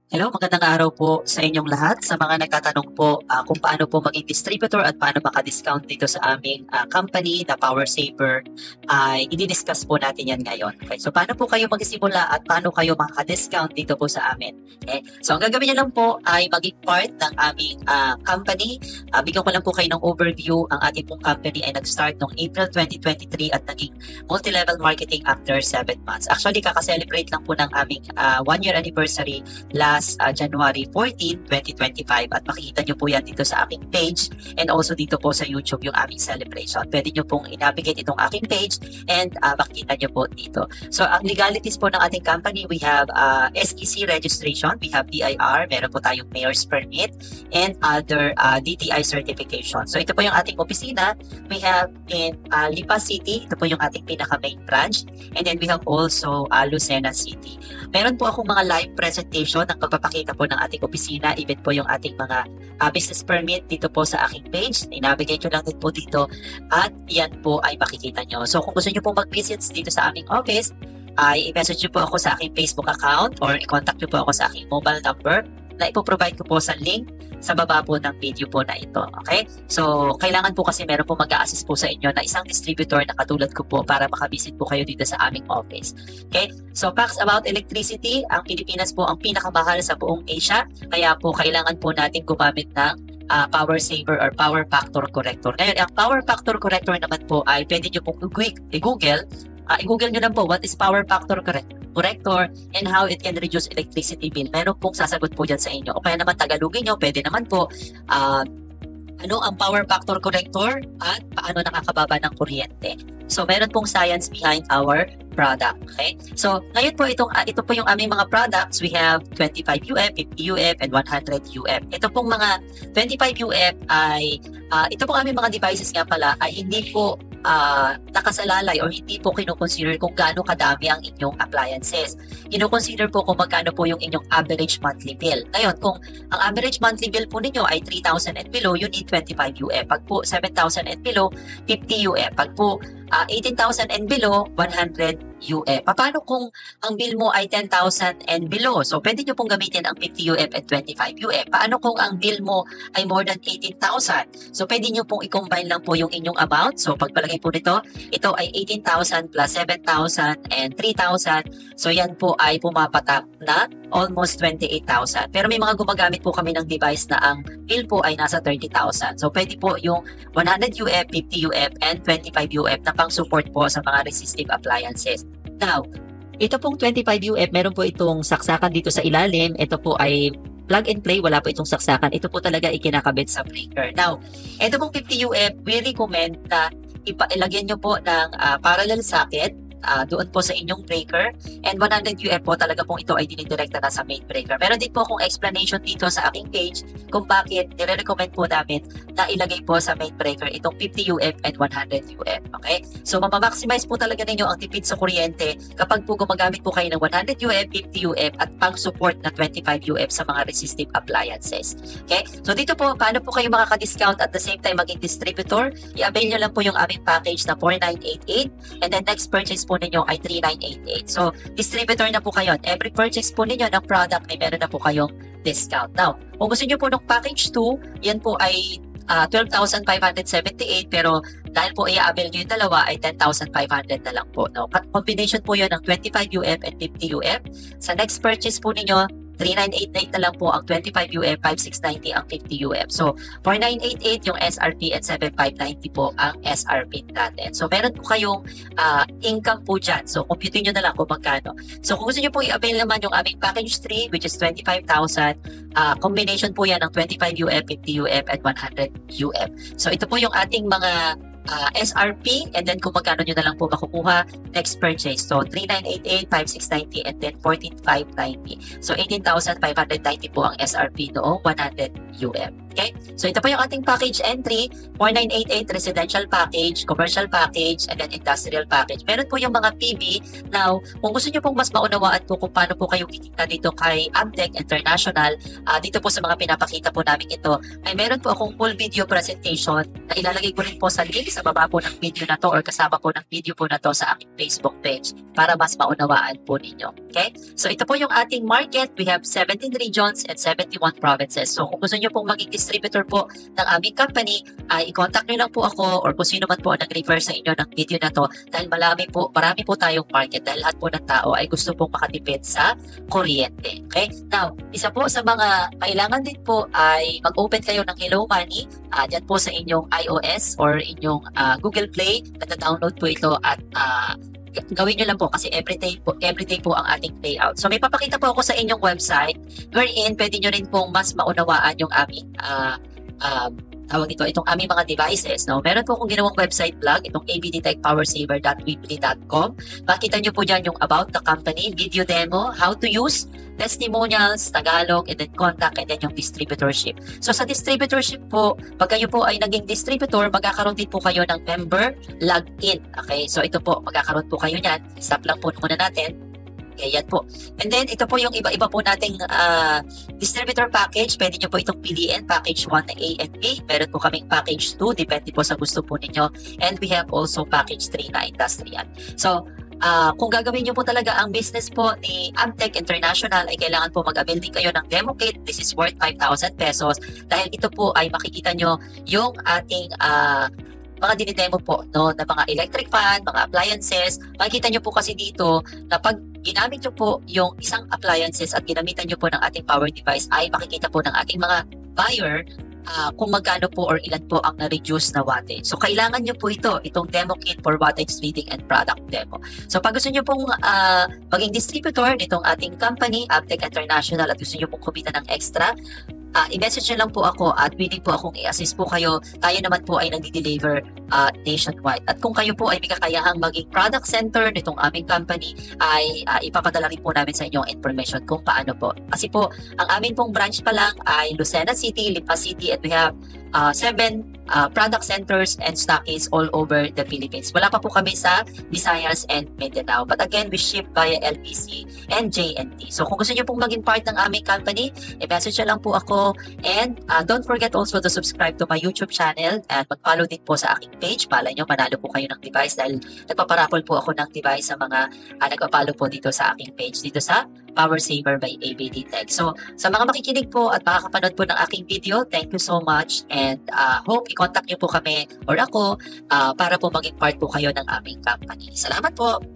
Hello, magandang araw po sa inyong lahat. Sa mga nagtatanong po kung paano po maging distributor at paano maka-discount dito sa aming company na Power Saver, ay i-discuss po natin yan ngayon. Okay, so paano po kayo magsimula at paano kayo maka-discount dito po sa amin? Okay, so ang gagawin niyo lang po ay maging part ng aming company. Bigyan ko lang po kayo ng overview. Ang ating pong company ay nag-start noong April 2023 at naging multi-level marketing after 7 months. Actually, kaka-celebrate lang po ng aming 1-year anniversary last January 14, 2025 at makikita nyo po yan dito sa aking page and also dito po sa YouTube yung aming celebration. Pwede nyo pong i-navigate itong aking page and makikita nyo po dito. So ang legalities po ng ating company, we have SEC registration, we have DIR, meron po tayong mayor's permit and other DTI certification. So ito po yung ating opisina. We have in Lipa City, ito po yung ating pinaka main branch, and then we have also Lucena City. Meron po akong mga live presentation ng pagpapakita po ng ating opisina, even po yung ating mga business permit dito po sa aking page. I-navigate nyo lang din po dito at yan po ay makikita nyo. So kung gusto nyo po mag-visit dito sa aming office, ay i-message nyo po ako sa aking Facebook account or i-contact nyo po ako sa aking mobile number na ipoprovide ko po sa link sa baba po ng video po na ito. Okay? So, kailangan po kasi meron po mag-a-assist po sa inyo na isang distributor na katulad ko po para makabisit po kayo dito sa aming office. Okay? So, facts about electricity, ang Pilipinas po ang pinakamahal sa buong Asia. Kaya po, kailangan po natin gumamit ng power saver or power factor corrector. Ngayon, ang power factor corrector naman po ay pwede nyo pong i-google. I-google nyo lang po what is power factor corrector and how it can reduce electricity bill. Meron pong sasagot po dyan sa inyo. O kaya naman Tagalogin nyo, pwede naman po ano ang power factor corrector at paano nakakababa ng kuryente. So meron pong science behind our product. Okay? So ngayon po ito po yung aming mga products. We have 25 UF, 50 UF, and 100 UF. Ito pong mga 25 UF ay ito pong aming mga devices nga pala ay hindi po nakasalalay or hindi po kinoconsider kung gaano kadami ang inyong appliances. Kinoconsider po kung magkano po yung inyong average monthly bill. Ngayon, kung ang average monthly bill po ninyo ay 3,000 and below, you need 25 UF. Pag po 7,000 and below, 50 UF. Pag po 18,000 and below, 100 UF. Paano kung ang bill mo ay 10,000 and below? So, pwede nyo pong gamitin ang 50 UF and 25 UF. Paano kung ang bill mo ay more than 18,000? So, pwede nyo pong i-combine lang po yung inyong amount. So, pagpalagay po nito, ito ay 18,000 plus 7,000 and 3,000. So, yan po ay pumapatak na almost 28,000. Pero may mga gumagamit po kami ng device na ang bill po ay nasa 30,000. So, pwede po yung 100 UF, 50 UF, and 25 UF na pang-support po sa mga resistive appliances. Now, ito pong 25 UF, meron po itong saksakan dito sa ilalim. Ito po ay plug and play, wala po itong saksakan. Ito po talaga ikinakabit sa breaker. Now, ito pong 50 UF, we recommend na ilagyan nyo po ng parallel socket doon po sa inyong breaker, and 100 UF po talaga pong ito ay dinidirekta na sa main breaker. Meron din po akong explanation dito sa aking page kung bakit nire-recommend po namin na ilagay po sa main breaker itong 50 UF and 100 UF. Okay? So, mamaximize po talaga ninyo ang tipid sa kuryente kapag po gumagamit po kayo ng 100 UF, 50 UF at pang-support na 25 UF sa mga resistive appliances. Okay? So, dito po, paano po kayo makaka-discount at the same time maging distributor? I-avail nyo lang po yung aming package na 4988 and then next purchase po ninyo ay 3988. So, distributor na po kayo. Every purchase po ninyo ng product ay meron na po kayong discount. Now, kung gusto nyo po ng package 2, yan po ay 12,578 pero dahil po i-avail nyo yung dalawa ay 10,500 na lang po. No? Combination po yun ng 25 UF and 50 UF. Sa next purchase po ninyo, 3988 na lang po ang 25 UF, 5690 ang 50 UF. So, 4988 yung SRP at 7590 po ang SRP natin. So, meron po kayong income po dyan. So, compute nyo na lang kung magkano. So, kung gusto nyo po i-avail naman yung aming package 3, which is 25,000, combination po yan ng 25 UF, 50 UF, and 100 UF. So, ito po yung ating mga SRP, and then kung magkano nyo na lang po makukuha next purchase. So 3988, 5690, and then 14590. So 18,590 po ang SRP noong 100 UF. Okay? So ito po yung ating package entry, 4988 residential package, commercial package, and then industrial package. Meron po yung mga PB. Now, kung gusto nyo pong mas maunawaan po kung paano po kayo kikita dito kay Amtech International, dito po sa mga pinapakita po namin ito, ay meron po akong full video presentation na ilalagay ko rin po sa link sa baba po ng video na to or kasama po ng video po na to sa aking Facebook page para mas maunawaan po ninyo. Okay? So ito po yung ating market. We have 17 regions and 71 provinces. So kung gusto nyo pong maging distributor po ng aming company, ay i-contact nyo lang po ako or kung sino man po ang nag-refer sa inyo ng video na to dahil marami po tayong market dahil lahat po ng tao ay gusto pong makatipid sa kuryente. Okay? Now, isa po sa mga kailangan din po ay mag-open kayo ng Hello Money dyan po sa inyong iOS or inyong Google Play. Nata-download po ito at gawin nyo lang po kasi everyday po ang ating payout. So may papakita po ako sa inyong website wherein pwede nyo rin pong mas maunawaan yung aming tawag itong aming mga devices. No? Meron po akong ginawang website blog, itong abdtechpowersaver.weebly.com. Makita nyo po dyan yung about the company, video demo, how to use, testimonials, Tagalog, and then contact, and then yung distributorship. So sa distributorship po, pag kayo po ay naging distributor, magkakaroon din po kayo ng member login. Okay, so ito po, magkakaroon po kayo niyan. Stop lang po muna natin. Ayan po. And then, ito po yung iba-iba po nating distributor package. Pwede nyo po itong piliin, package 1 na A and B. Meron po kaming package 2, depende po sa gusto po ninyo. And we have also package 3 na industrial. So, kung gagawin nyo po talaga ang business po ni Amtech International, ay kailangan po mag-avail din kayo ng demo kit. This is worth 5,000 pesos. Dahil ito po ay makikita nyo yung ating mga dinidemo po no, na mga electric fan, mga appliances. Makikita nyo po kasi dito na pag ginamit nyo po yung isang appliances at ginamitan nyo po ng ating power device ay makikita po ng ating mga buyer kung magkano po or ilan po ang na-reduce na wattage. So, kailangan nyo po itong demo kit for wattage reading and product demo. So, pag gusto nyo pong maging distributor nitong ating company, Amtech International, at gusto nyo pong kumita ng extra, i-message nyo lang po ako at willing po akong i-assist po kayo. Tayo naman po ay nag-deliver nationwide. At kung kayo po ay may kakayahang maging product center nitong aming company, ay ipapadala rin po namin sa inyo ang information kung paano po. Kasi po, ang aming pong branch pa lang ay Lucena City, Lipa City, and we have 7 product centers and stockists all over the Philippines. Wala pa po kami sa Visayas and Mindanao. But again, we ship via LPC and JNT. So kung gusto nyo pong maging part ng aming company, i-message lang po ako. And don't forget also to subscribe to my YouTube channel at mag-follow din po sa aking page. Pala nyo, manalo po kayo ng device dahil nagpaparapol po ako ng device sa mga nagpa-follow po dito sa aking page, dito sa Power Saver by ABD Tech. So, sa mga makikinig po at makakapanood po ng aking video, thank you so much and hope i-contact nyo po kami or ako para po maging part po kayo ng aming company. Salamat po!